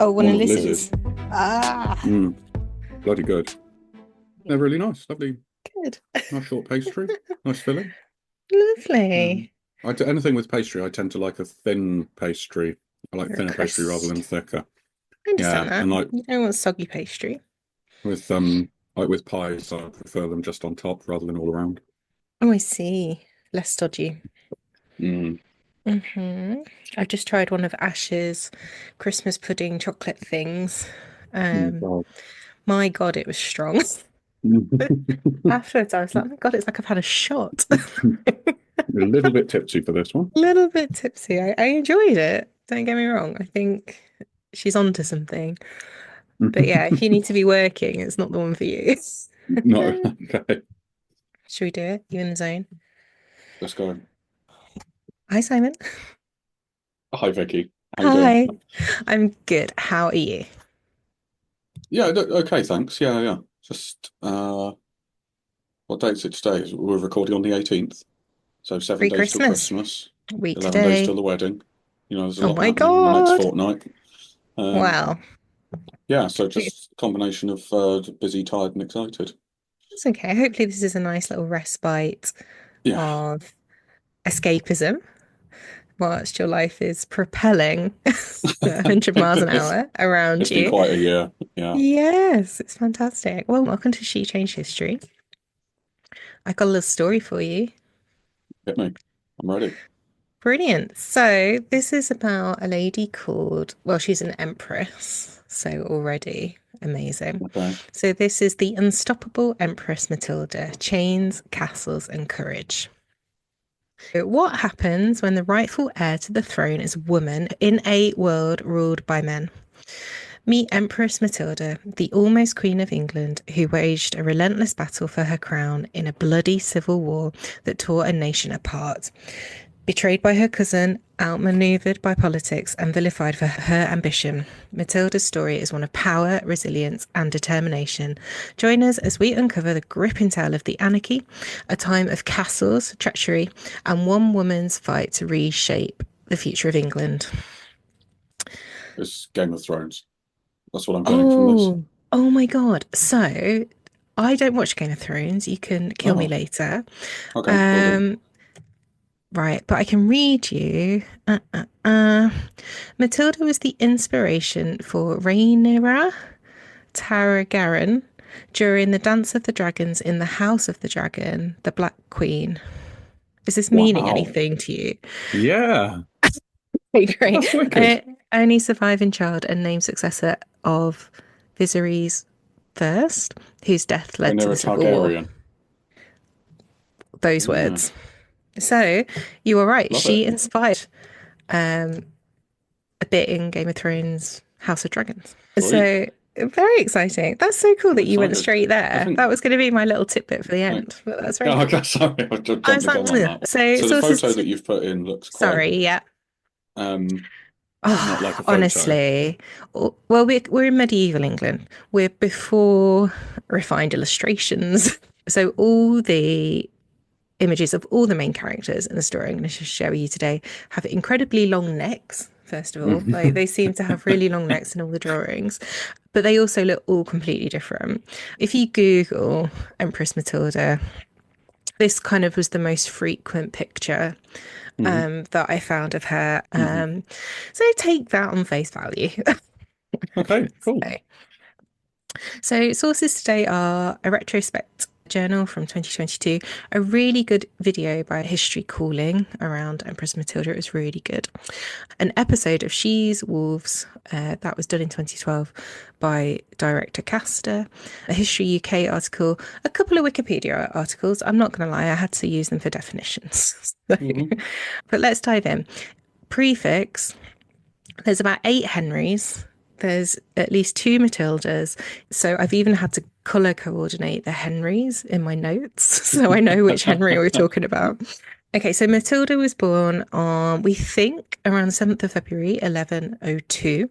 Oh, one One of of Liz's. Liz's. Ah, Bloody good. They're really nice. Lovely, good. nice short pastry. Nice filling. Um, Lovely. anything with pastry, I tend to like a thin pastry. I like You're a thinner pastry rather than crust. thicker. I understand Yeah, that. and like You don't want soggy pastry. with with pies, I prefer them just on top rather than all around. Oh, I see. Less stodgy. Mm. hmm I've just tried one of Ash's Christmas pudding chocolate things. Mm, Um, God. my God, it was strong. Afterwards, I was like, oh my God, it's like I've had a shot. A little bit tipsy for this one. A little bit tipsy. I enjoyed it. Don't get me wrong. I think she's onto something. But yeah, if you need to be working, it's not the one for you. No, okay. Should we do it? You in the zone? Let's go. Hi, Simon. Hi, Vicky. How you doing? Hi. I'm good. How are you? Yeah, okay, thanks. Yeah, yeah. Just what date's it today? We're recording on the 18th, so 7 days till Pre-Christmas. Christmas, Week 11 days till today. the wedding. There's a Oh lot my happening in the next God. fortnight. Um, Wow. yeah, so It's just a combination of busy, tired, and excited. okay. Hopefully, this is a nice little respite Yeah, of escapism whilst your life is propelling at 100 miles an it's hour around it's been you. quite a year. Yeah, Yes, it's fantastic. Well, welcome to She Changed History. I got a little story for you. hit me. I'm ready. Brilliant. So, this is about a lady called, well, she's an empress. So, already amazing. Okay. So, this is the unstoppable Empress Matilda, chains, castles, and courage. So what happens when the rightful heir to the throne is a woman in a world ruled by men? Meet Empress Matilda, the almost Queen of England, who waged a relentless battle for her crown in a bloody civil war that tore a nation apart. Betrayed by her cousin, outmaneuvered by politics, and vilified for her ambition, Matilda's story is one of power, resilience, and determination. Join us as we uncover the gripping tale of the Anarchy, a time of castles, treachery, and one woman's fight to reshape the future of England. It's Game of Thrones. That's what I'm getting from this. Oh, oh my God. So I don't watch Game of Thrones. You can kill me Oh, later. okay, will do. Um, right, but I can read you. Matilda was the inspiration for Rhaenyra Targaryen during the Dance of the Dragons in the House of the Dragon, the Black Queen. Is this meaning Wow. anything to you? Yeah, Okay, great. that's wicked. Only surviving child and named successor of Viserys first, whose death led to Rhaenyra the Civil War. Targaryen. Those Yeah, words. So you were right. love She it. inspired um, a bit in Game of Thrones, House of Dragons. Sweet. So very exciting. That's so cool I'm that you went excited. straight I there. think, That was going to be my little tidbit for the like, end, but that's very oh, cool. okay, sorry, I I jumped was the like, gun on "Ugh." that. So So the sources. photo that you've put in looks quite Sorry, yeah. um not like Oh, a photo. honestly, well, we're in medieval England. We're before refined illustrations. So all the images of all the main characters in the story I'm going to show you today have incredibly long necks. First of all, like they seem to have really long necks in all the drawings, but they also look all completely different. If you Google Empress Matilda, this kind of was the most frequent picture Hmm. that I found of her. Hmm. So take that on face value. Okay, cool. so, so sources today are a retrospect journal from 2022, a really good video by History Calling around Empress Matilda. It was really good. An episode of She's Wolves that was done in 2012 by director Castor, a History UK article, a couple of Wikipedia articles. I'm not going to lie, I had to use them for definitions. So, Hmm. but let's dive in. Prefix, there's about 8 Henrys. There's at least 2 Matildas. So I've even had to colour coordinate the Henrys in my notes so I know which Henry we're talking about. Okay, so Matilda was born on, we think, around the 7th of February, 1102.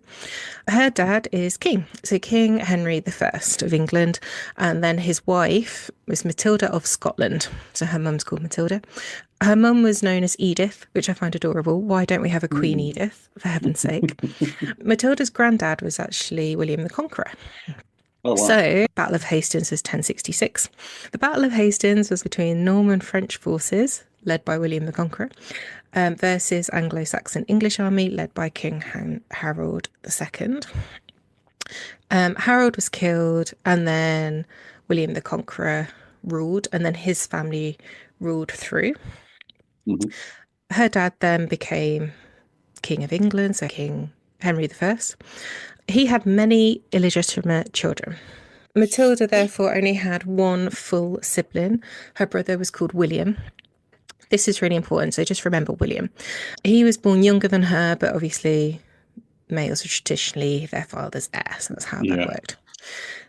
Her dad is King, so King Henry the First of England, and then his wife was Matilda of Scotland. So her mum's called Matilda. Her mum was known as Edith, which I find adorable. Why don't we have a Queen Mm. Edith, for heaven's sake? Matilda's granddad was actually William the Conqueror. Oh, wow. So, Battle of Hastings was 1066. The Battle of Hastings was between Norman French forces, led by William the Conqueror, versus Anglo-Saxon English army, led by King Harold II. Harold was killed, and then William the Conqueror ruled, and then his family ruled through. Hmm. Her dad then became King of England, so King Henry I. He had many illegitimate children. Matilda, therefore, only had one full sibling. Her brother was called William. This is really important, so just remember William. He was born younger than her, but obviously males are traditionally their father's heir, so that's how that Yeah. worked.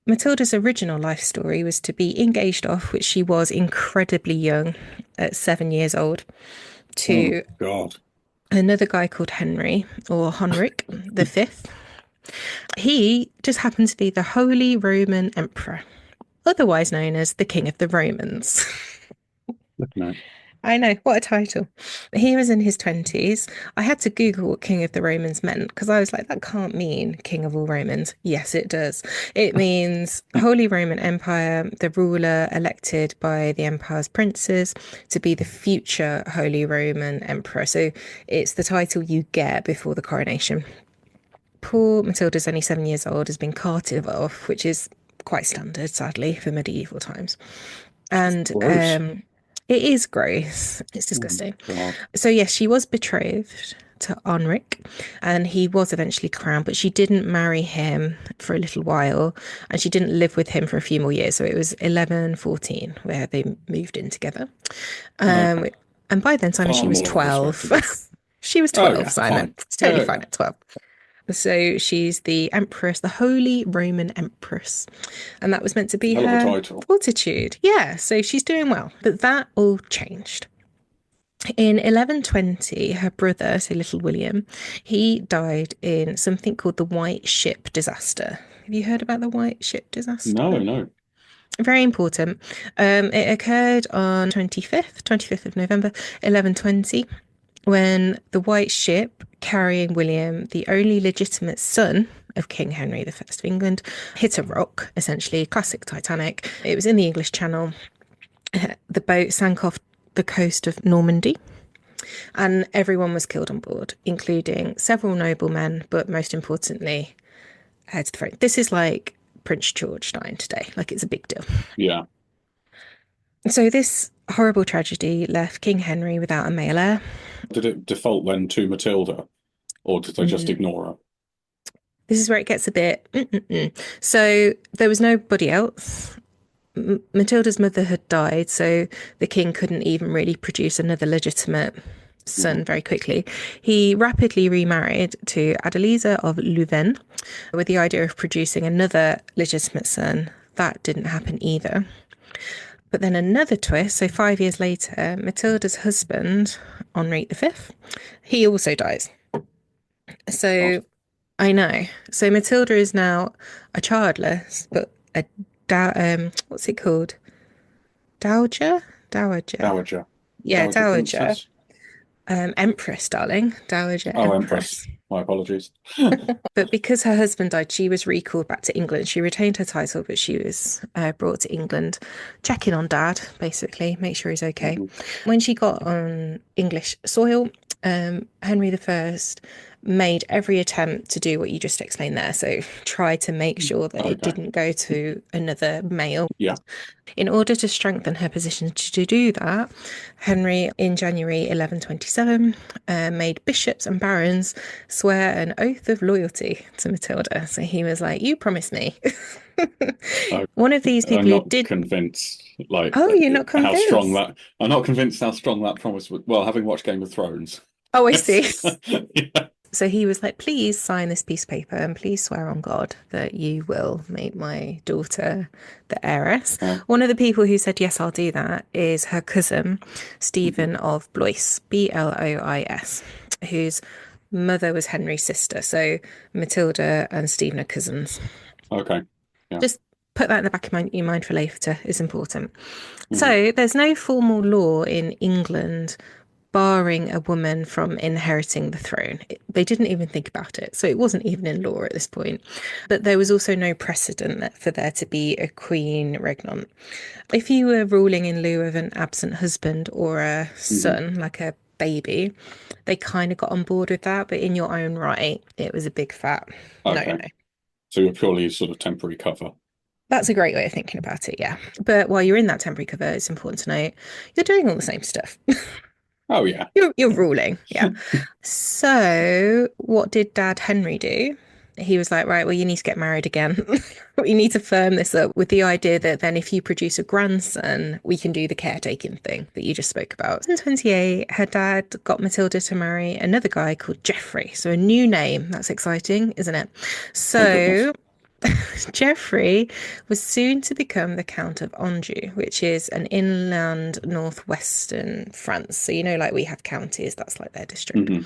Matilda's original life story was to be engaged off, which she was incredibly young, at 7 years old, Oh, to God. another guy called Henry, or Honric the Fifth. He just happened to be the Holy Roman Emperor, otherwise known as the King of the Romans. No. I know, what a title. He was in his 20s. I had to Google what King of the Romans meant because I was like, that can't mean King of all Romans. Yes, it does. It means Holy Roman Empire, the ruler elected by the empire's princes to be the future Holy Roman Emperor. So it's the title you get before the coronation. Poor Matilda's only 7 years old, has been carted off, which is quite standard, sadly, for medieval times. And Gross. it is gross. It's Oh, disgusting. God. So, yes, she was betrothed to Honric and he was eventually crowned, but she didn't marry him for a little while and she didn't live with him for a few more years. So it was 1114 where they moved in together. Okay. And by then, Simon, she Far was more respectable. 12. She was Oh, 12, yeah. Simon. Fine. It's totally Yeah, fine yeah. at 12. So she's the Empress, the Holy Roman Empress. And that was meant to be Hell of a her title. fortitude. Yeah, so she's doing well. But that all changed. In 1120, her brother, so little William, he died in something called the White Ship disaster. Have you heard about the White Ship No, disaster? no. Very important. It occurred on 25th of November, 1120, when the White Ship carrying William, the only legitimate son of King Henry I of England, hit a rock, essentially, classic Titanic. It was in the English Channel. The boat sank off the coast of Normandy and everyone was killed on board, including several noblemen, but most importantly, heir to the throne. This is like Prince George dying today, like it's a big deal. Yeah. So this horrible tragedy left King Henry without a male heir. Did it default then to Matilda, or did they just Mm. ignore her? This is where it gets a bit. So there was nobody else. Matilda's mother had died, so the king couldn't even really produce another legitimate Mhm. son very quickly. He rapidly remarried to Adeliza of Leuven with the idea of producing another legitimate son. That didn't happen either. But then another twist, so 5 years later, Matilda's husband, Henri V, he also dies. God. So I know. So Matilda is now a childless, but a what's it called? Dowager? Dowager. Dowager. Yeah, Dowager Dowager. Princess? Empress, darling. Dowager Oh, Empress. Empress. My apologies. But because her husband died, she was recalled back to England. She retained her title, but she was brought to England, checking on dad, basically, make sure he's okay. Mhm. When she got on English soil, Henry I made every attempt to do what you just explained there. So try to make sure that it Okay. didn't go to another male. Yeah. In order to strengthen her position to do that, Henry, in January 1127, made bishops and barons swear an oath of loyalty to Matilda. So he was like, you promise me. I, One of these I'm people who not did. convinced, like, Oh, you're not how strong convinced? that. I'm not convinced how strong that promise was. Well, having watched Game of Thrones. Oh, I Yes. see. Yeah. So he was like, please sign this piece of paper and please swear on God that you will make my daughter the heiress. Oh. One of the people who said, yes, I'll do that is her cousin, Mhm. Stephen of Blois, Blois, whose mother was Henry's sister. So Matilda and Stephen are cousins. Okay. Yeah. Just Put that in the back of your mind for later, is important. Hmm. So there's no formal law in England barring a woman from inheriting the throne. They didn't even think about it. So it wasn't even in law at this point. But there was also no precedent for there to be a queen regnant. If you were ruling in lieu of an absent husband or a Hmm. son, like a baby, they kind of got on board with that. But in your own right, it was a big fat no, Okay. no. So you're purely sort of temporary cover. That's a great way of thinking about it, yeah. But while you're in that temporary cover, it's important to note you're doing all the same stuff. Oh yeah. You're ruling, yeah. So, what did Dad Henry do? He was like, right, well, you need to get married again. You need to firm this up with the idea that then if you produce a grandson, we can do the caretaking thing that you just spoke about. In 28, her dad got Matilda to marry another guy called Geoffrey. So, a new name. That's exciting, isn't it? Thank goodness. So, Geoffrey was soon to become the Count of Anjou, which is an inland northwestern France. So, you know, like we have counties, that's like their district. Hmm.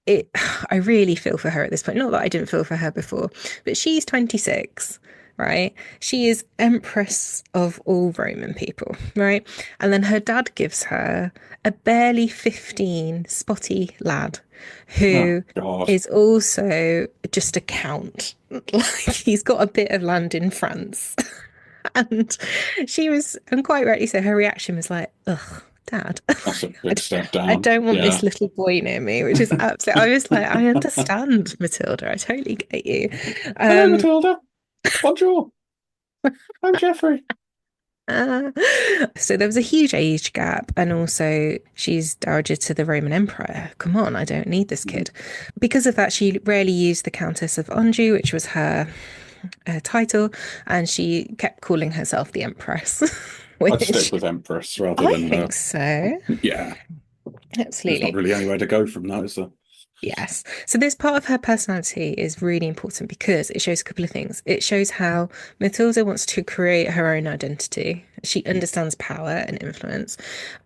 It, I really feel for her at this point. Not that I didn't feel for her before, but she's 26, right? She is Empress of all Roman people, right? And then her dad gives her a barely 15 spotty lad Oh who God. is also just a count. Like he's got a bit of land in France. And and quite rightly so, her reaction was like, ugh, Dad, That's a I big d- step I down. don't want Yeah. this little boy near me, which is absolutely, I was like, I understand, Matilda. I totally get you. Hello, Um, Matilda. Bonjour. I'm Geoffrey. uh, so there was a huge age gap, and also she's dowager to the Roman Empire. Come on, I don't need this Mhm. kid. Because of that, she rarely used the Countess of Anjou, which was her title, and she kept calling herself the Empress, I'd stick which with Empress rather I than think so. yeah. There's not Absolutely. really anywhere to go from that, is there? Yes. So this part of her personality is really important because it shows a couple of things. It shows how Matilda wants to create her own identity. She understands power and influence.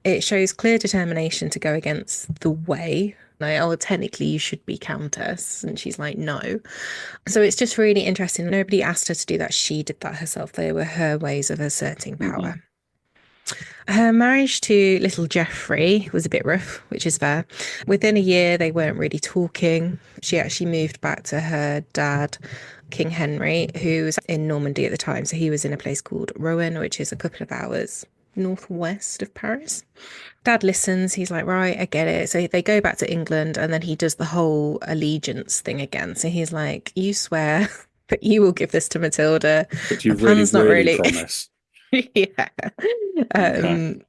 It shows clear determination to go against the way. Like, oh, technically you should be countess. And she's like, no. So it's just really interesting. Nobody asked her to do that. She did that herself. They were her ways of asserting Hmm. power. Her marriage to little Geoffrey was a bit rough, which is fair. Within a year, they weren't really talking. She actually moved back to her dad, King Henry, who was in Normandy at the time. So he was in a place called Rouen, which is a couple of hours northwest of Paris. Dad listens. He's like, right, I get it. So they go back to England and then he does the whole allegiance thing again. So he's like, you swear that you will give this to Matilda. But My you really, plan's not really really. promise. Yeah. Okay. Um,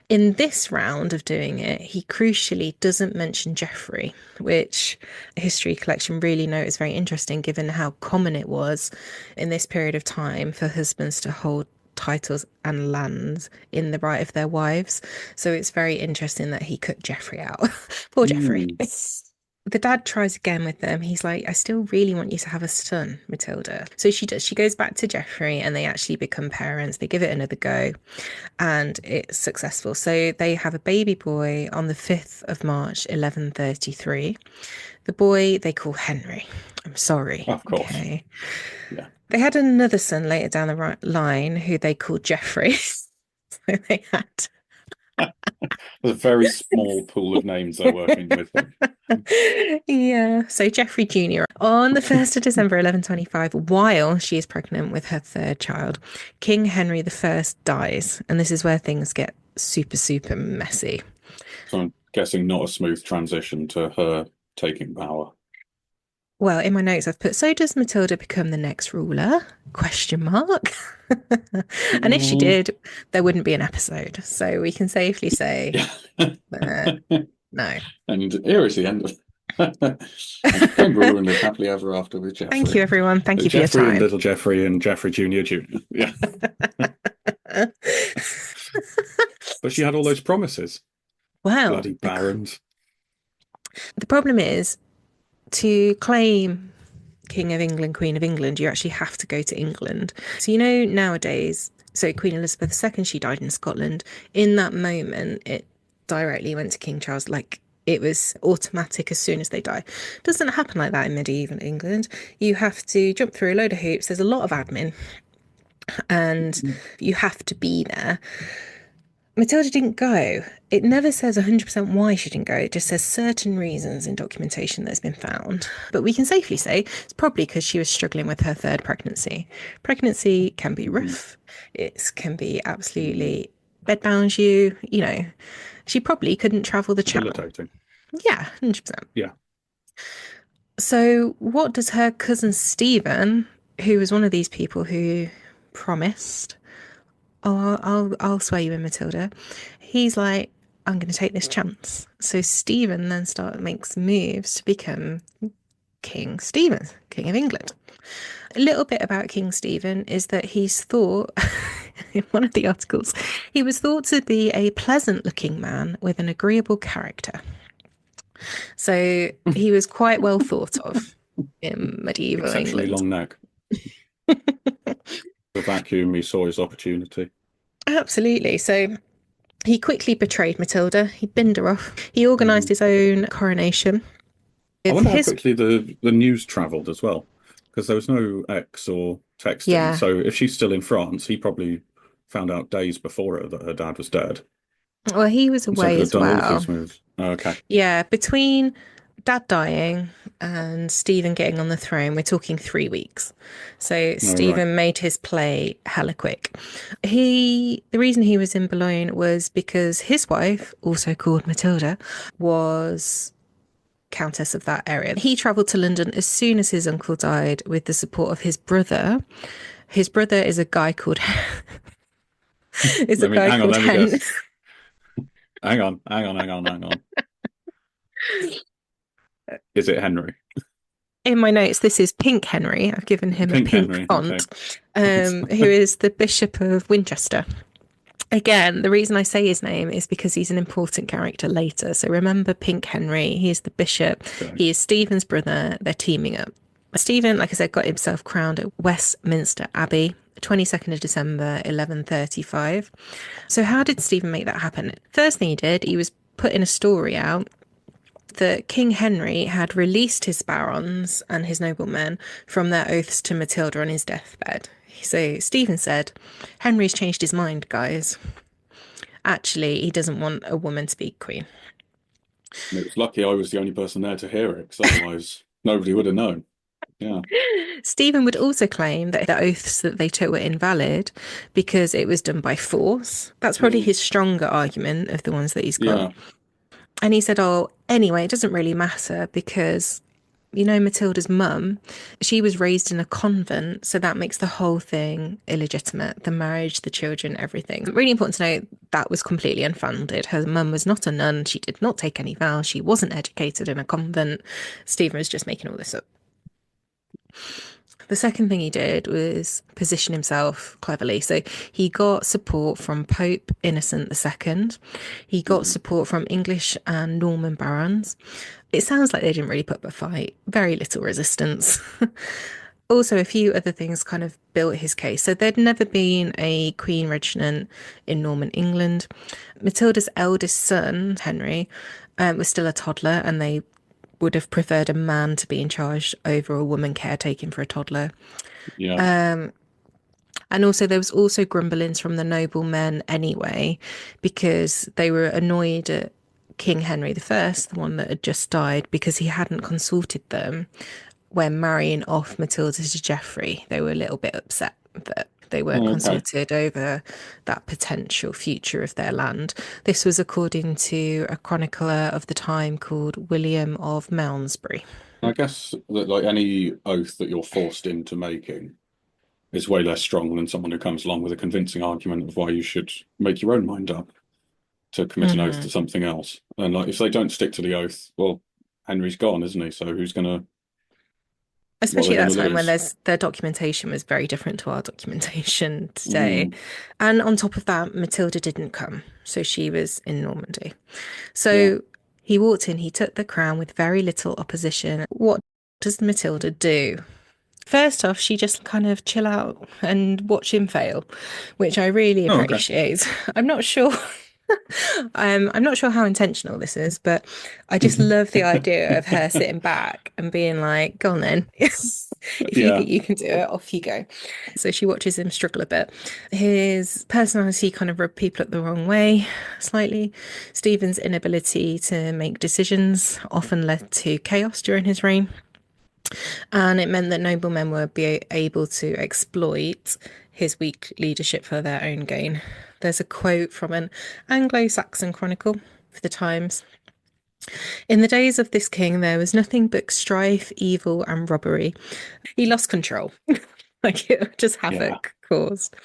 in this round of doing it, he crucially doesn't mention Geoffrey, which a history collection really note is very interesting given how common it was in this period of time for husbands to hold titles and lands in the right of their wives. So it's very interesting that he cut Geoffrey out. Poor Geoffrey. Mm. The dad tries again with them. He's like, I still really want you to have a son, Matilda. So she does. She goes back to Geoffrey and they actually become parents. They give it another go and it's successful. So they have a baby boy on the 5th of March, 1133. The boy they call Henry. I'm sorry. Of course. Okay. Yeah. They had another son later down the line who they called Geoffrey. So they had There's a very small pool of names they're working with here. yeah, so Geoffrey Jr. on the 1st of December 1125, while she is pregnant with her third child, King Henry I dies, and this is where things get super, super messy. So I'm guessing not a smooth transition to her taking power. Well, in my notes, I've put, so does Matilda become the next ruler? Question mark. And if she Mm, did, there wouldn't be an episode. So we can safely say, yeah. uh, no. And here is the end of and she became ruler and lived happily ever after with Thank you, Geoffrey. everyone. Thank you for your Geoffrey and time. little Geoffrey and Geoffrey Jr. Jr. Yeah. But she had all those promises. Well, Bloody barons. the problem is to claim King of England, Queen of England, you actually have to go to England. So, you know, nowadays, so Queen Elizabeth II, she died in Scotland. In that moment, it directly went to King Charles. Like it was automatic as soon as they die. Doesn't happen like that in medieval England. You have to jump through a load of hoops. There's a lot of admin. and you have to be there. Matilda didn't go. It never says 100% why she didn't go. It just says certain reasons in documentation that's been found. But we can safely say it's probably because she was struggling with her third pregnancy. Pregnancy can be rough. It can be absolutely bedbound you. You know, she probably couldn't travel the channel. Debilitating. Yeah, 100%. Yeah. So what does her cousin Stephen, who was one of these people who promised, oh, I'll sway you in, Matilda. He's like, I'm going to take this chance. So Stephen then makes moves to become King Stephen, King of England. A little bit about King Stephen is that he's thought, in one of the articles, he was thought to be a pleasant-looking man with an agreeable character. So he was quite well thought of in medieval Exceptionally England. long neck. The vacuum, he saw his opportunity. Absolutely. So he quickly betrayed Matilda. He binned her off. He organised his own coronation. I With wonder how his, quickly the news travelled as well, because there was no X or texting. yeah. So if she's still in France, he probably found out days before her that her dad was dead. Well, he was So away could have as done all of well. these moves. Oh, okay. Yeah, between Dad dying and Stephen getting on the throne, we're talking 3 weeks. So No, right. Stephen made his play hella quick. The reason he was in Boulogne was because his wife, also called Matilda, was Countess of that area. He travelled to London as soon as his uncle died with the support of his brother. His brother is a guy called is a guy Hang on, called let me Hen. guess. Hang on. Is it Henry? In my notes, this is Pink Henry. I've given him a Pink pink Henry. Okay. font, who is the Bishop of Winchester. Again, the reason I say his name is because he's an important character later. So remember Pink Henry, he is the bishop. Okay. He is Stephen's brother. They're teaming up. Stephen, like I said, got himself crowned at Westminster Abbey, 22nd of December, 1135. So how did Stephen make that happen? First thing he did, he was putting a story out that King Henry had released his barons and his noblemen from their oaths to Matilda on his deathbed. So Stephen said, Henry's changed his mind, guys. Actually, he doesn't want a woman to be queen. And it was lucky I was the only person there to hear it, because otherwise nobody would have known. Yeah. Stephen would also claim that the oaths that they took were invalid because it was done by force. That's probably his stronger argument of the ones that he's got. Yeah. And he said, oh, anyway, it doesn't really matter because, you know, Matilda's mum, she was raised in a convent. So that makes the whole thing illegitimate. The marriage, the children, everything. Really important to note that was completely unfounded. Her mum was not a nun. She did not take any vows. She wasn't educated in a convent. Stephen was just making all this up. The second thing he did was position himself cleverly. So he got support from Pope Innocent II. He got support from English and Norman barons. It sounds like they didn't really put up a fight. Very little resistance. Also, a few other things kind of built his case. So there'd never been a queen regnant in Norman England. Matilda's eldest son, Henry, was still a toddler, and they would have preferred a man to be in charge over a woman caretaking for a toddler. Yeah. And also, there was also grumblings from the noblemen anyway, because they were annoyed at King Henry I, the one that had just died, because he hadn't consulted them when marrying off Matilda to Geoffrey. They were a little bit upset that they weren't Oh, okay. consulted over that potential future of their land. This was according to a chronicler of the time called William of Malmesbury. I guess that like any oath that you're forced into making is way less strong than someone who comes along with a convincing argument of why you should make your own mind up to commit an oath to something else. And like if they don't stick to the oath, well, Henry's gone, isn't he? So who's gonna what are Especially they at gonna that time when lose? their documentation was very different to our documentation today. Mm, And on top of that, Matilda didn't come, so she was in Normandy. yeah. So he walked in, he took the crown with very little opposition. What does Matilda do? First off, she just kind of chill out and watch him fail, which I really Oh, okay. appreciate. I'm not sure. I'm not sure how intentional this is, but I just love the idea of her sitting back and being like, go on then. If you Yeah. think you can do it, off you go. So she watches him struggle a bit. His personality kind of rubbed people up the wrong way slightly. Stephen's inability to make decisions often led to chaos during his reign. And it meant that noblemen were be able to exploit his weak leadership for their own gain. There's a quote from an Anglo-Saxon chronicle for the Times. In the days of this king, there was nothing but strife, evil, and robbery. He lost control, like it was just Yeah. havoc caused.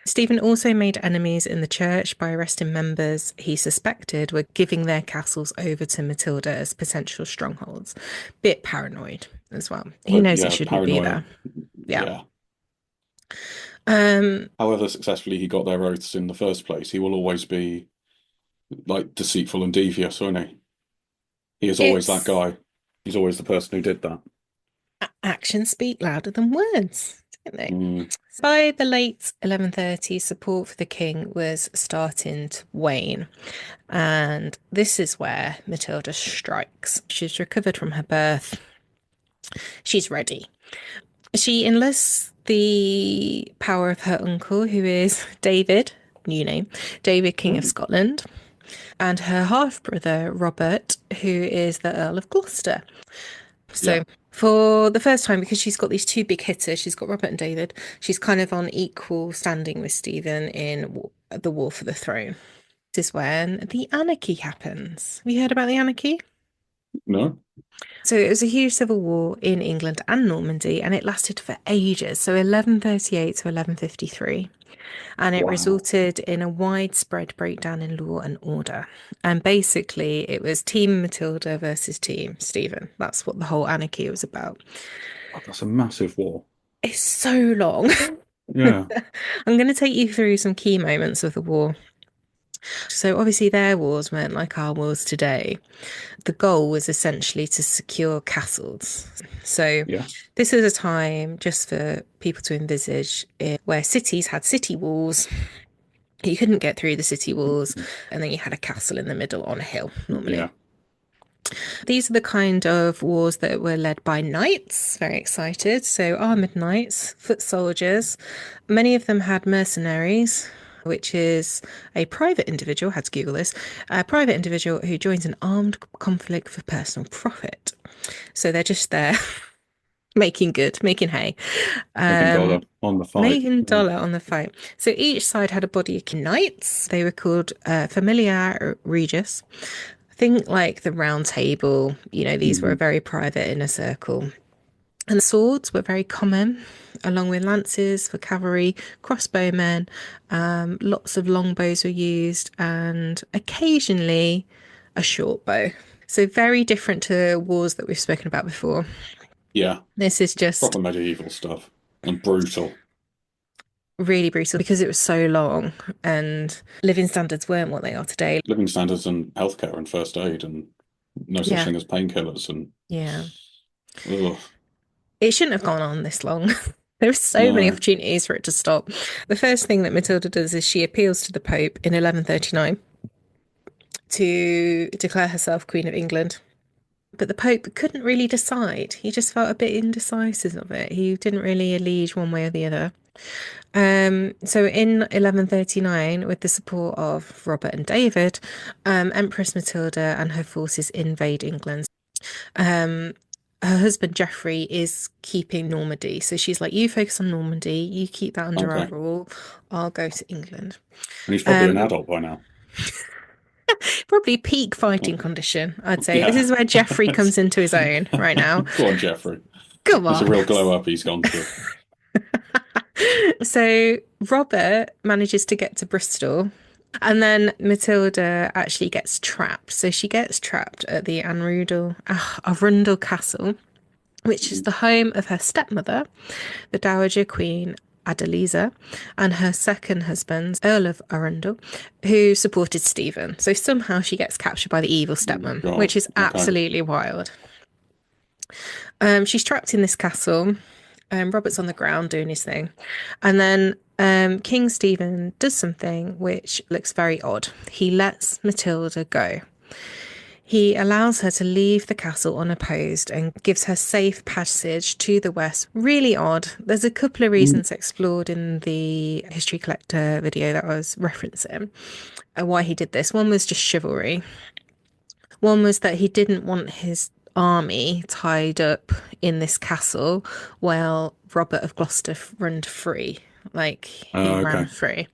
Stephen also made enemies in the church by arresting members he suspected were giving their castles over to Matilda as potential strongholds. Bit paranoid as well. He But knows it yeah, shouldn't be paranoia. there. Yeah. Yeah. Um, However successfully he got their oaths in the first place, he will always be like deceitful and devious, won't he? He is always that it's guy. He's always the person who did that. actions speak louder than words, don't they? Mm, By the late 1130s, support for the king was starting to wane. And this is where Matilda strikes. She's recovered from her birth. She's ready. She enlists the power of her uncle, who is David, new name, David, King of mm, Scotland, and her half brother, Robert, who is the Earl of Gloucester. yeah. So, for the first time, because she's got these two big hitters, she's got Robert and David, she's kind of on equal standing with Stephen in the war for the throne. This is when the anarchy happens. Have you heard about the anarchy? No? So it was a huge civil war in England and Normandy, and it lasted for ages. So 1138 to 1153. And it Wow. resulted in a widespread breakdown in law and order. And basically, it was Team Matilda versus Team Stephen. That's what the whole anarchy was about. God, that's a massive war. It's so long. Yeah. I'm going to take you through some key moments of the war. So, obviously, their wars weren't like our wars today. The goal was essentially to secure castles. So, Yeah. this is a time, just for people to envisage, where cities had city walls. You couldn't get through the city walls, and then you had a castle in the middle on a hill, normally. Yeah. These are the kind of wars that were led by knights, very excited. So, armoured knights, foot soldiers. Many of them had mercenaries, which is a private individual, had to Google this, a private individual who joins an armed conflict for personal profit. So, they're just there making good, making hay, Making dollar on the fight. making Yeah. dollar on the fight. So, each side had a body of knights. They were called familiar regis. Think like the round table, these were a Mhm. very private inner circle. And the swords were very common, along with lances for cavalry, crossbowmen, lots of longbows were used, and occasionally a short bow. So very different to wars that we've spoken about before. Yeah. This is just Proper medieval stuff. And brutal. really brutal because it was so long and living standards weren't what they are today. Living standards and healthcare and first aid and no such Yeah, thing as painkillers and yeah. ugh, It shouldn't have gone on this long. There are so many no. opportunities for it to stop. The first thing that Matilda does is she appeals to the Pope in 1139 to declare herself Queen of England. But the Pope couldn't really decide. He just felt a bit indecisive of it. He didn't really allege one way or the other. So in 1139, with the support of Robert and David, Empress Matilda and her forces invade England. Um, Her husband Geoffrey is keeping Normandy. So she's like, you focus on Normandy, you keep that under our Okay. rule, I'll go to England. And he's probably an Um, adult by now. Probably peak fighting condition, I'd say. This Yeah. is where Geoffrey comes into his own right now. Go on, Jeffrey. Come It's a on. real glow up he's gone through. So Robert manages to get to Bristol, and then Matilda actually gets trapped. So she gets trapped at the Arundel Castle, which is the home of her stepmother, the Dowager Queen Adeliza, and her second husband, Earl of Arundel, who supported Stephen. So somehow she gets captured by the evil stepmom, God. which is Okay. absolutely wild. She's trapped in this castle. Robert's on the ground doing his thing. And then King Stephen does something which looks very odd. He lets Matilda go. He allows her to leave the castle unopposed and gives her safe passage to the west. Really odd. There's a couple of Mm. reasons explored in the History Collector video that I was referencing why he did this. One was just chivalry. One was that he didn't want his army tied up in this castle while Robert of Gloucester ran free. Like he ran Okay. free.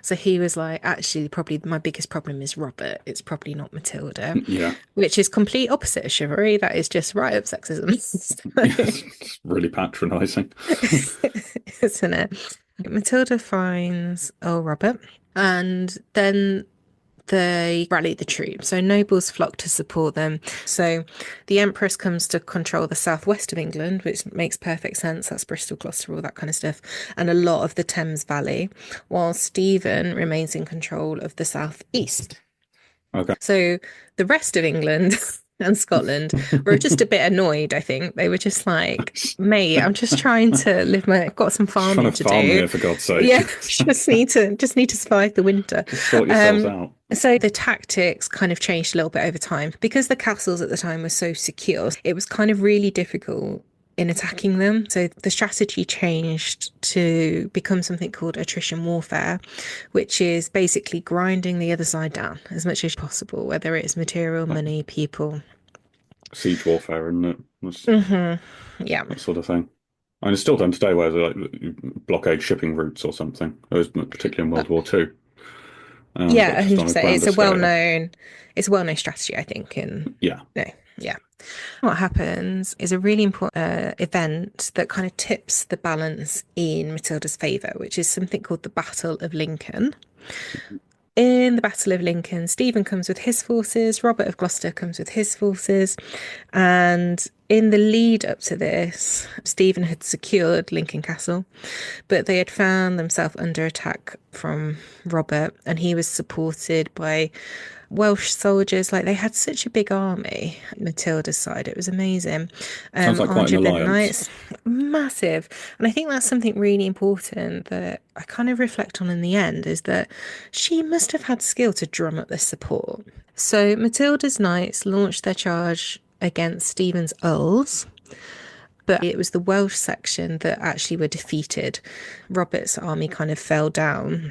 So he was like, actually, probably my biggest problem is Robert. It's probably not Matilda, Yeah. which is complete opposite of chivalry. That is just right up sexism. Yes. It's really patronizing. Isn't it? Matilda finds Robert, and then they rally the troops. So nobles flock to support them. So the Empress comes to control the southwest of England, which makes perfect sense. That's Bristol, Gloucester, all that kind of stuff, and a lot of the Thames Valley, while Stephen remains in control of the southeast. Okay. So the rest of England and Scotland were just a bit annoyed, I think. They were just like, mate, I'm just trying to live my I've got some Just trying farming to to farm do. here for God's sake. Yeah, just need to survive the winter. Just sort yourselves Um out. so the tactics kind of changed a little bit over time because the castles at the time were so secure. It was kind of really difficult in attacking them. So the strategy changed to become something called attrition warfare, which is basically grinding the other side down as much as possible, whether it's material, Like money, people. siege warfare, isn't it? That's Yeah. that sort of thing. And it's still done today where they like blockade shipping routes or something. It was particularly in Uh, World War Two. yeah, Like just on a 100%. grander scale. It's a well-known strategy, I think. In Yeah. no, yeah. What happens is a really important event that kind of tips the balance in Matilda's favour, which is something called the Battle of Lincoln. In the Battle of Lincoln, Stephen comes with his forces, Robert of Gloucester comes with his forces, and in the lead up to this, Stephen had secured Lincoln Castle, but they had found themselves under attack from Robert, and he was supported by Welsh soldiers. Like they had such a big army, Matilda's side. It was amazing. Sounds like quite an Armed with alliance. knights, massive. And I think that's something really important that I kind of reflect on in the end is that she must have had skill to drum up this support. So Matilda's knights launched their charge against Stephen's earls, but it was the Welsh section that actually were defeated. Robert's army kind of fell down.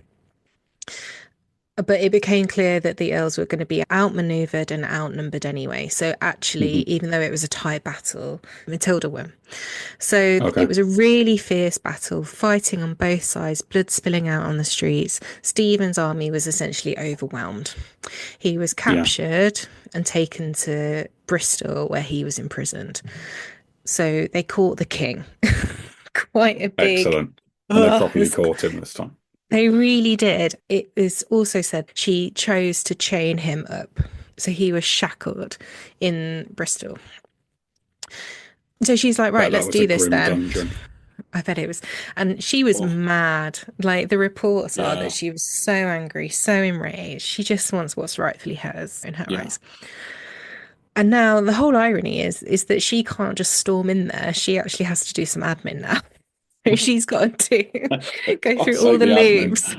But it became clear that the Earls were going to be outmaneuvered and outnumbered anyway. So actually, Hmm. even though it was a tight battle, Matilda won. So it Okay. was a really fierce battle, fighting on both sides, blood spilling out on the streets. Stephen's army was essentially overwhelmed. He was Yeah. captured and taken to Bristol, where he was imprisoned. So they caught the king. Quite a big. Excellent. And they Oh, properly caught him this time. they really did. It is also said she chose to chain him up. So he was shackled in Bristol. So she's like, right, Bet that let's was a do this grim then. dungeon. I bet it was. And she was Oh, mad. Like the reports are that yeah. she was so angry, so enraged. She just wants what's rightfully hers in her Yeah. eyes. And now the whole irony is that she can't just storm in there. She actually has to do some admin now. So she's got to go through God's all sake, the the admin. loops.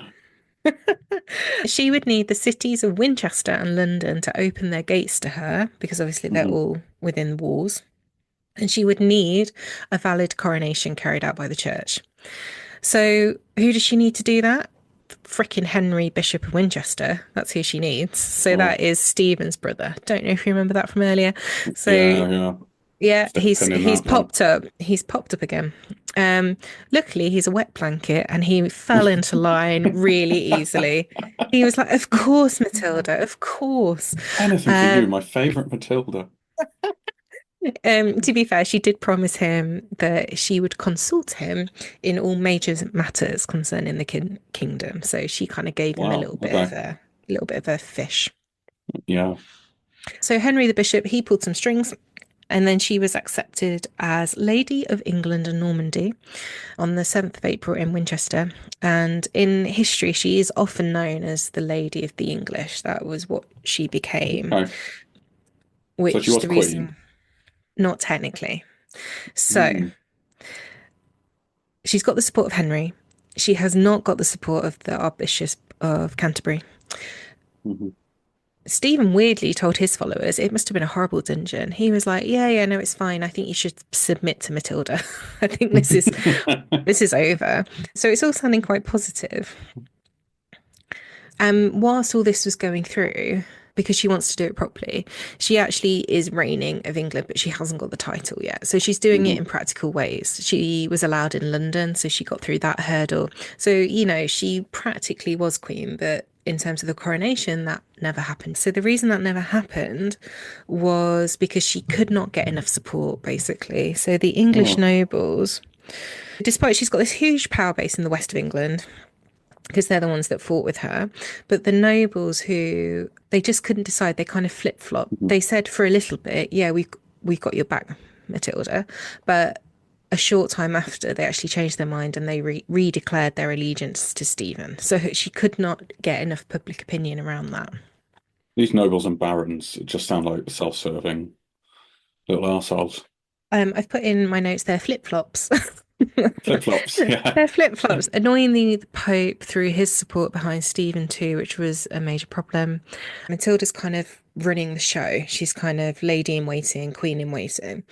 She would need the cities of Winchester and London to open their gates to her, because obviously they're Hmm. all within walls. And she would need a valid coronation carried out by the church. So, who does she need to do that? Frickin' Henry, Bishop of Winchester. That's who she needs. So, Oh, that is Stephen's brother. Don't know if you remember that from earlier. So, yeah, yeah. yeah, Stick a pin in he's that one. popped up. He's popped up again. Luckily, he's a wet blanket, and he fell into line really easily. He was like, "Of course, Matilda, of course." Anything for you, Um, my favorite Matilda. to be fair, she did promise him that she would consult him in all major matters concerning the kingdom. So she kind of gave him Wow. Okay. a little bit of a fish. Yeah. So Henry the Bishop, he pulled some strings. And then she was accepted as Lady of England and Normandy on the 7th of April in Winchester. And in history, she is often known as the Lady of the English. That was what she became, Okay. So she which was the queen. reason, not technically. So Mm. she's got the support of Henry. She has not got the support of the Archbishop of Canterbury. Mhm. Stephen weirdly told his followers it must have been a horrible dungeon. He was like, "Yeah, yeah, no, it's fine. I think you should submit to Matilda. I think this is over." So it's all sounding quite positive. Whilst all this was going through, because she wants to do it properly, she actually is reigning of England, but she hasn't got the title yet. So she's doing it Mhm. in practical ways. She was allowed in London, so she got through that hurdle. So, you know, she practically was queen, but in terms of the coronation, that never happened. So the reason that never happened was because she could not get enough support, basically. So the English Oh. nobles, despite she's got this huge power base in the west of England, because they're the ones that fought with her. But the nobles who they just couldn't decide, they kind of flip flop. Mhm. They said for a little bit, yeah, we got your back, Matilda, but a short time after, they actually changed their mind and they redeclared their allegiance to Stephen. So she could not get enough public opinion around that. These nobles and barons just sound like self-serving little assholes. I've put in my notes there flip flops. Flip-flops, yeah. They're flip flops. Annoyingly, the Pope threw his support behind Stephen too, which was a major problem. Matilda's kind of running the show. She's kind of lady in waiting, queen in waiting.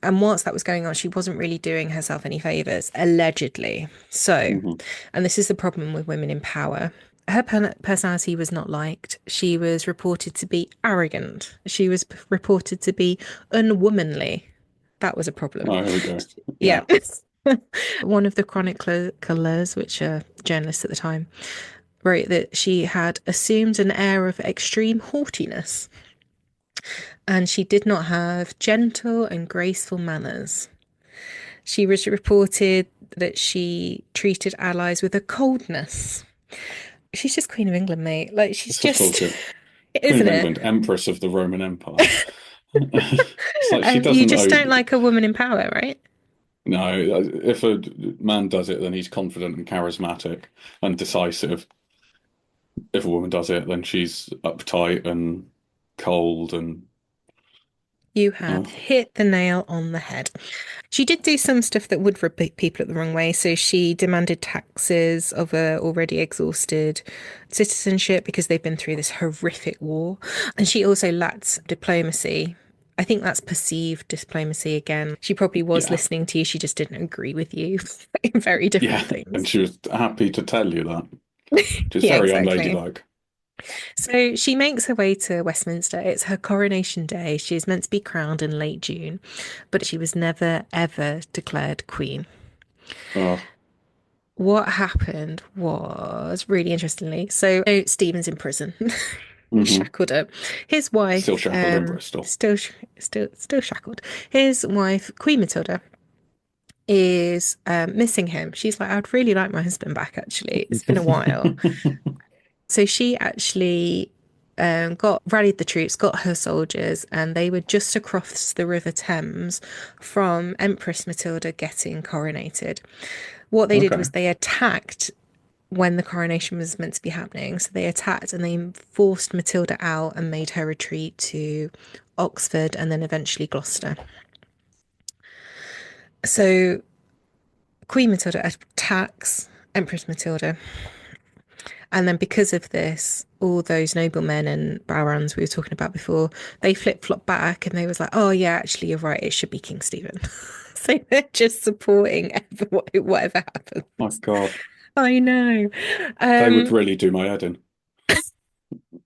And whilst that was going on, she wasn't really doing herself any favours, allegedly. So, Mhm. and this is the problem with women in power. Her personality was not liked. She was reported to be arrogant. She was reported to be unwomanly. That was a problem. Oh, here we go. Yeah. Yeah. One of the chroniclers, which are journalists at the time, wrote that she had assumed an air of extreme haughtiness and she did not have gentle and graceful manners. She was reported that she treated allies with a coldness. She's just Queen of England, mate. Like, she's It's such just, bullshit. Queen of isn't it? England, Empress of the Roman Empire. It's like she You doesn't just owe. don't like a woman in power, right? No, if a man does it, then he's confident and charismatic and decisive. If a woman does it, then she's uptight and cold and You have oh, hit the nail on the head. She did do some stuff that would rub people up the wrong way. So she demanded taxes of a already exhausted citizenship because they've been through this horrific war. And she also lacked diplomacy. I think that's perceived diplomacy again. She probably was yeah, listening to you, she just didn't agree with you in very different yeah. And things. she was happy to tell you that, which is Yeah, very exactly. unladylike. So she makes her way to Westminster. It's her coronation day. She's meant to be crowned in late June, but she was never, ever declared queen. Oh, What happened was really interestingly. So Stephen's in prison. He's hmm. shackled up. His Still wife, shackled in Bristol. still shackled. His wife, Queen Matilda, is missing him. She's like, I'd really like my husband back, actually. It's been a while. So she actually got rallied the troops, got her soldiers, and they were just across the River Thames from Empress Matilda getting coronated. What they did was Okay. they attacked when the coronation was meant to be happening. So they attacked and they forced Matilda out and made her retreat to Oxford and then eventually Gloucester. So Queen Matilda attacks Empress Matilda. And then because of this, all those noblemen and barons we were talking about before, they flip-flop back and they was like, oh yeah, actually you're right, it should be King Stephen. So they're just supporting whatever My happens. God, I know. they would Um, really do my head in.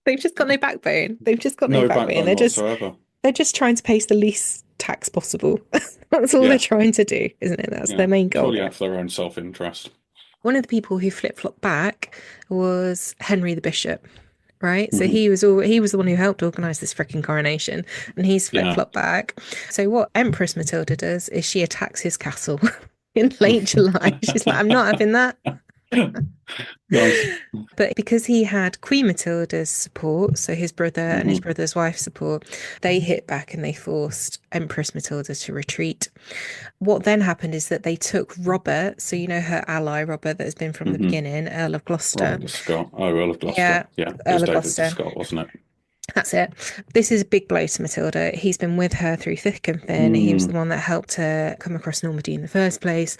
they've just got no backbone. They've just got no No backbone. backbone whatsoever. They're just trying to pay the least tax possible. That's all they're Yeah, trying to do, isn't it? That's yeah. their main goal. Purely out for their own self-interest. One of the people who flip-flopped back was Henry the Bishop, right? So Hmm. he was the one who helped organize this freaking coronation, and he's Yeah. flip-flopped back. So what Empress Matilda does is she attacks his castle in late July. She's like, I'm not having that. Nice. But because he had Queen Matilda's support, so his brother and his Hmm. brother's wife's support, they hit back and they forced Empress Matilda to retreat. What then happened is that they took Robert, so you know her ally Robert that has been from the Hmm. beginning, Earl of Robert Gloucester. the Scot. Oh, Earl of Gloucester. Yeah, Yeah, it was Earl of David the Gloucester. Scot, wasn't it? That's it. This is a big blow to Matilda. He's been with her through thick and thin. He was the Mm. one that helped her come across Normandy in the first place.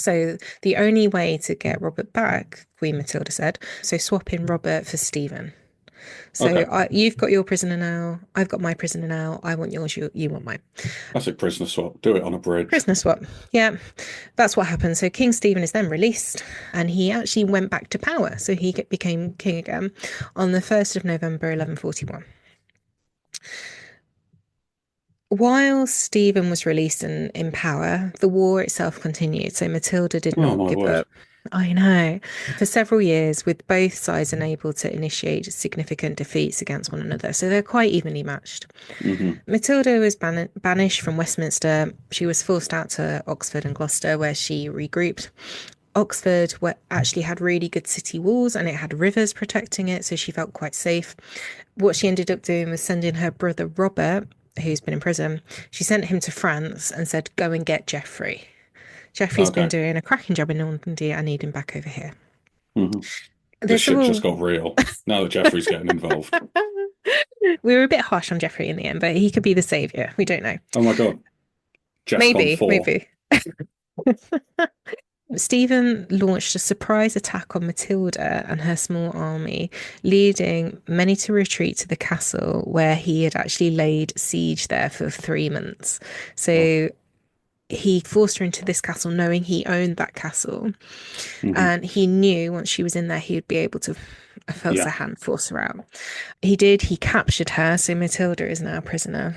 So the only way to get Robert back, Queen Matilda said, so swap in Robert for Stephen. So Okay. you've got your prisoner now. I've got my prisoner now. I want yours. You want mine. Classic prisoner swap. Do it on a bridge. Prisoner swap. Yeah, that's what happened. So King Stephen is then released and he actually went back to power. So he became king again on the 1st of November, 1141. While Stephen was released and in power, the war itself continued. So Matilda did Oh not my give word. up. I know. For several years, with both sides unable to initiate significant defeats against one another. So they're quite evenly matched. Hmm. Matilda was banished from Westminster. She was forced out to Oxford and Gloucester, where she regrouped. Oxford actually had really good city walls and it had rivers protecting it, so she felt quite safe. What she ended up doing was sending her brother Robert, who's been in prison, she sent him to France and said, go and get Geoffrey. Geoffrey's been Okay. doing a cracking job in Normandy. I need him back over here. Hmm. The The shit just civil. got real. Now that Jeffrey's getting involved. We were a bit harsh on Geoffrey in the end, but he could be the savior. We don't know. Oh my God. Jeff gone Maybe, four. maybe. Stephen launched a surprise attack on Matilda and her small army, leading many to retreat to the castle where he had actually laid siege there for 3 months. Oh. So he forced her into this castle knowing he owned that castle. Hmm. And he knew once she was in there, he would be able to, force Yeah. her hand, force her out. He did. He captured her. So Matilda is now a prisoner.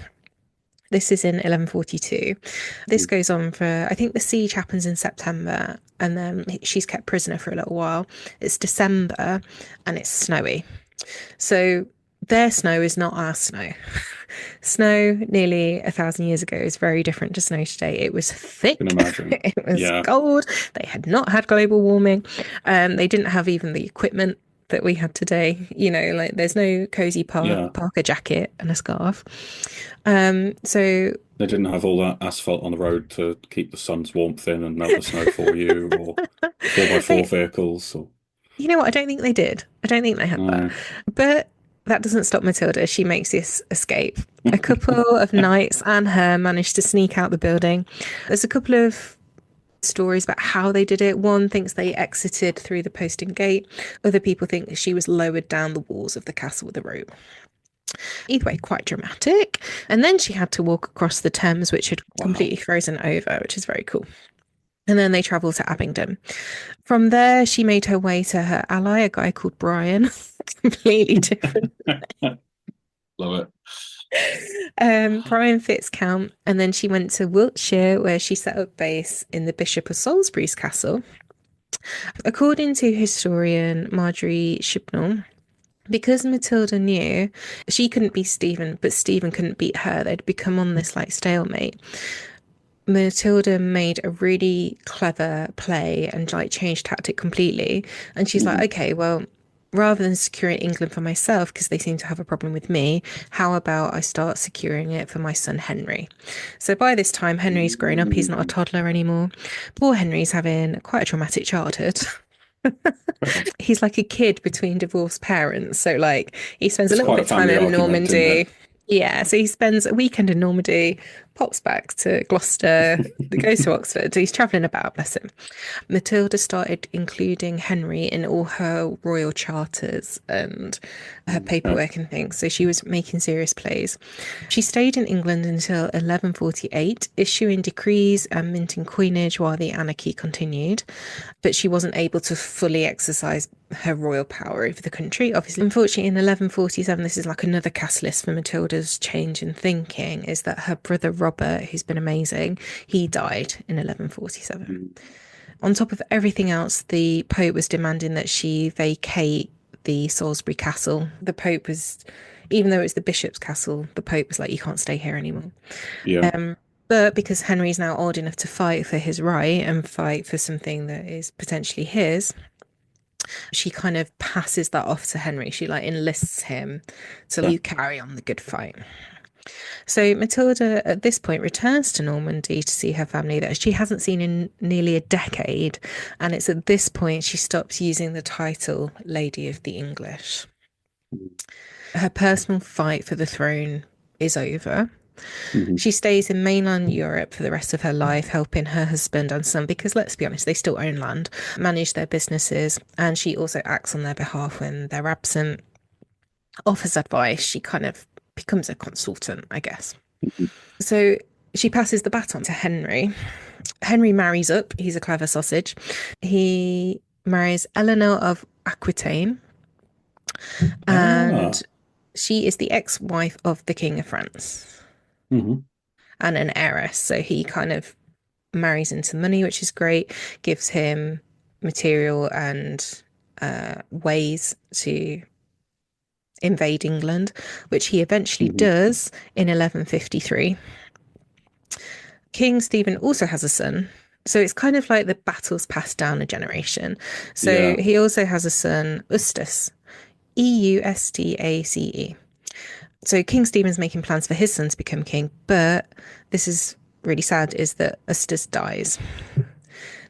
This is in 1142. This goes on for, I think the siege happens in September, and then she's kept prisoner for a little while. It's December and it's snowy. So their snow is not our snow. Snow nearly 1,000 years ago is very different to snow today. It was Can thick, imagine. it was Yeah. cold. They had not had global warming. They didn't have even the equipment that we have today. Like there's no cozy Yeah. parka jacket and a scarf. So They didn't have all that asphalt on the road to keep the sun's warmth in and melt the snow for you, or four by four they, vehicles. Or you know what? I don't think they did. I don't think they had that. no. But that doesn't stop Matilda. She makes this escape. A couple of knights and her managed to sneak out the building. There's a couple of stories about how they did it. One thinks they exited through the postern gate. Other people think she was lowered down the walls of the castle with a rope. Either way, quite dramatic. And then she had to walk across the Thames, which had Wow. completely frozen over, which is very cool. And then they travelled to Abingdon. From there, she made her way to her ally, a guy called Brian, completely different. Love it. Brian Fitzcount. And then she went to Wiltshire, where she set up base in the Bishop of Salisbury's castle. According to historian Marjorie Shipnall, because Matilda knew she couldn't beat Stephen, but Stephen couldn't beat her, they'd become on this like stalemate. Matilda made a really clever play and like changed tactic completely. And she's like, Hmm. okay, well, rather than securing England for myself, because they seem to have a problem with me, how about I start securing it for my son Henry? So by this time, Henry's grown up. He's not a toddler anymore. Poor Henry's having quite a traumatic childhood. He's like a kid between divorced parents. So like he spends a It's little quite bit a of time family in argument, isn't it? Normandy. Yeah, so he spends a weekend in Normandy, pops back to Gloucester, goes to Oxford. He's travelling about, bless him. Matilda started including Henry in all her royal charters and her Okay. paperwork and things. So she was making serious plays. She stayed in England until 1148, issuing decrees and minting coinage while the anarchy continued. But she wasn't able to fully exercise her royal power over the country. Obviously, unfortunately, in 1147, this is like another catalyst for Matilda's change in thinking, is that her brother Robert, who's been amazing, he died in 1147. Mm. On top of everything else, the Pope was demanding that she vacate the Salisbury castle. The Pope was, even though it was the bishop's castle, the Pope was like, you can't stay here anymore. Yeah. But because Henry's now old enough to fight for his right and fight for something that is potentially his, she kind of passes that off to Henry. She like enlists him to Okay. you carry on the good fight. So Matilda at this point returns to Normandy to see her family that she hasn't seen in nearly a decade. And it's at this point she stops using the title Lady of the English. Her personal fight for the throne is over. Hmm. She stays in mainland Europe for the rest of her life, helping her husband and son, because let's be honest, they still own land, manage their businesses, and she also acts on their behalf when they're absent, offers advice. She kind of becomes a consultant, I guess. So she passes the baton to Henry. Henry marries up. He's a clever sausage. He marries Eleanor of Aquitaine, and Ah. she is the ex-wife of the King of France Hmm. and an heiress. So he kind of marries into money, which is great, gives him material and ways to invade England, which he eventually Hmm. does in 1153. King Stephen also has a son. So it's kind of like the battles passed down a generation. So Yeah. he also has a son, Eustace, Eustace. So King Stephen's making plans for his son to become king, but this is really sad is that Eustace dies.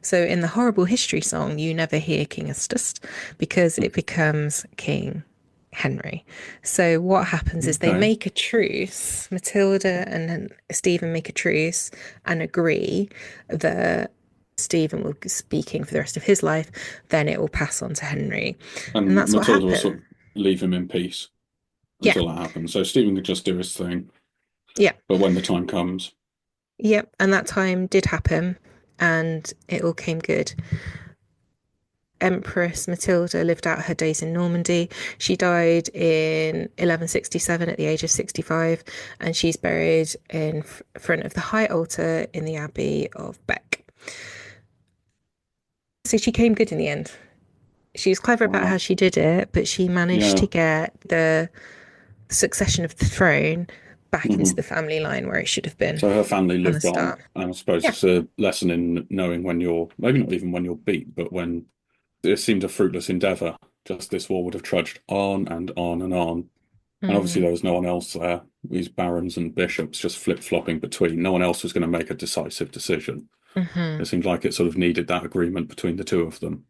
So in the horrible history song, you never hear King Eustace because it becomes King Henry. So what happens is they Okay. make a truce. Matilda and Stephen make a truce and agree that Stephen will be king for the rest of his life. Then it will pass on to Henry, and And that's what Matilda will sort happened. of leave him in peace Yeah, until that happens. So Stephen could just do his thing, yeah, but when the time comes, yeah. And that time did happen, and it all came good. Empress Matilda lived out her days in Normandy. She died in 1167 at the age of 65, and she's buried in front of the high altar in the Abbey of Bec. So she came good in the end. She was clever about how wow. she did it, but she managed Yeah. to get the succession of the throne back into the Hmm. family line where it should have been So her family from the lived on, start. and I suppose Yeah. it's a lesson in knowing when you're, maybe not even when you're beat, but when it seemed a fruitless endeavor. Just this war would have trudged on and on and on. And obviously Mm. there was no one else there. These barons and bishops just flip-flopping between. No one else was going to make a decisive decision. Hmm. It seemed like it sort of needed that agreement between the two of them.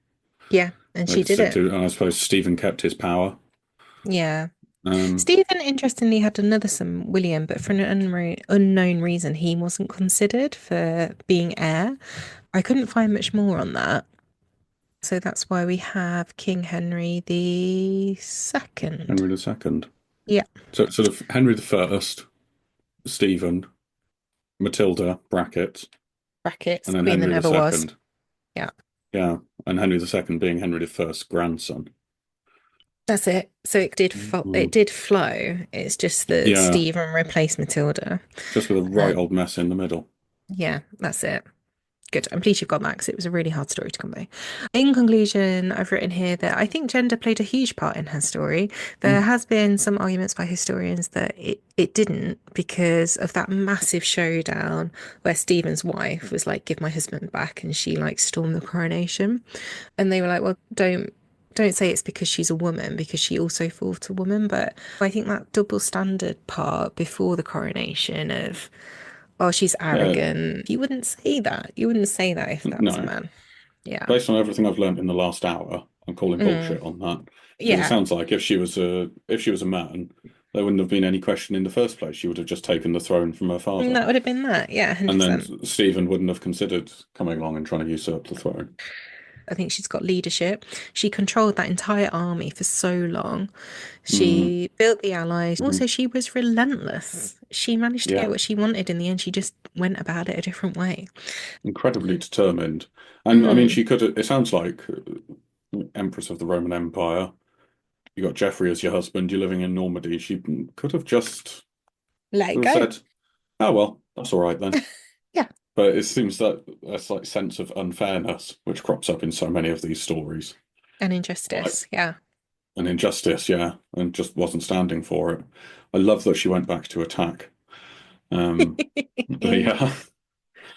Yeah, and They she could did stick it. to, and I suppose Stephen kept his power. Yeah. Um, Stephen, interestingly, had another son, William, but for an unknown reason, he wasn't considered for being heir. I couldn't find much more on that. So that's why we have King Henry the Second. Henry the Second. Yeah, So it's sort of Henry the First, Stephen, Matilda, brackets, brackets, and then Queen that Henry the never was. Second. Yeah, Yeah, and Henry the Second being Henry the First's grandson. that's it. So it Mhm. did flow. It's just that Yeah, Stephen replaced Matilda. just with a right Um, old mess in the middle. yeah, that's it. Good. I'm pleased you've got that because it was a really hard story to come by. In conclusion, I've written here that I think gender played a huge part in her story. There Mm. has been some arguments by historians that it didn't because of that massive showdown where Stephen's wife was like, "Give my husband back," and she like stormed the coronation. And they were like, "Well, don't say it's because she's a woman because she also fought a woman." But I think that double standard part before the coronation of oh, she's Yeah, arrogant. You wouldn't say that. You wouldn't say that if that was a no. man. Yeah. Based on everything I've learned in the last hour, I'm calling Mm. bullshit on that because it Yeah. sounds like if she was a man, there wouldn't have been any question in the first place. She would have just taken the throne from her And father, that would have been that. Yeah, and then 100%. Stephen wouldn't have considered coming along and trying to usurp the throne. I think she's got leadership. She controlled that entire army for so long. Mm, She built the allies. mhm. Also, she was relentless. She managed to get Yeah, what she wanted in the end. She just went about it a different way. incredibly determined. And I mean, Mm. she could. It sounds like Empress of the Roman Empire. You got Geoffrey as your husband. You're living in Normandy. She could have just Let it sort of go. said, "Oh well, that's all right then." Yeah. But it seems that that's like sense of unfairness, which crops up in so many of these stories, And like injustice. Yeah. an injustice, yeah, and just wasn't standing for it. I love that she went back to attack. Yeah,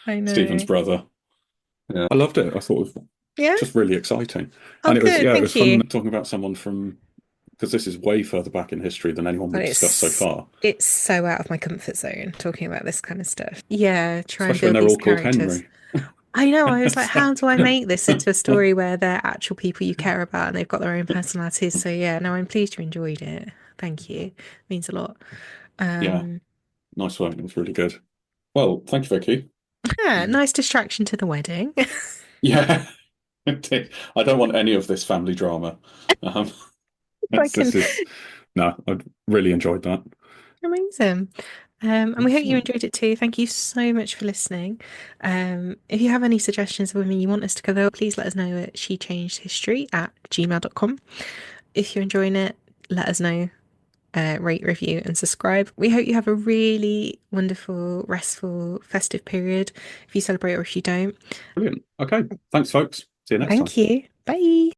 I Stephen's know. brother. Yeah, I loved it. I thought it was Yeah. just really exciting, Oh, and it was good. yeah, it was Thank fun you. talking about someone from because this is way further back in history than anyone But we've discussed so it's far, it's so out of my comfort zone talking about this kind of stuff. Yeah, try and especially when build they're these all called characters. Henry. I know, I was like, It's like, how do I make this into a story where they're actual people you care about and they've got their own personalities? So yeah, no, I'm pleased you enjoyed it. Thank you. It means a lot. yeah, Um, Nice one. It was really good. Well, thank you, Vicky. Yeah, Um, nice distraction to the wedding. yeah, I don't want any of this family drama. Um, I can. this is no, I really enjoyed that. Amazing. And we hope you Excellent. enjoyed it too. Thank you so much for listening. If you have any suggestions of women you want us to cover, please let us know at shechangedhistory@gmail.com. If you're enjoying it, let us know. Rate, review, and subscribe. We hope you have a really wonderful, restful, festive period if you celebrate or if you don't. Brilliant. Okay. Thanks, folks. See you next time. Thank you. Bye.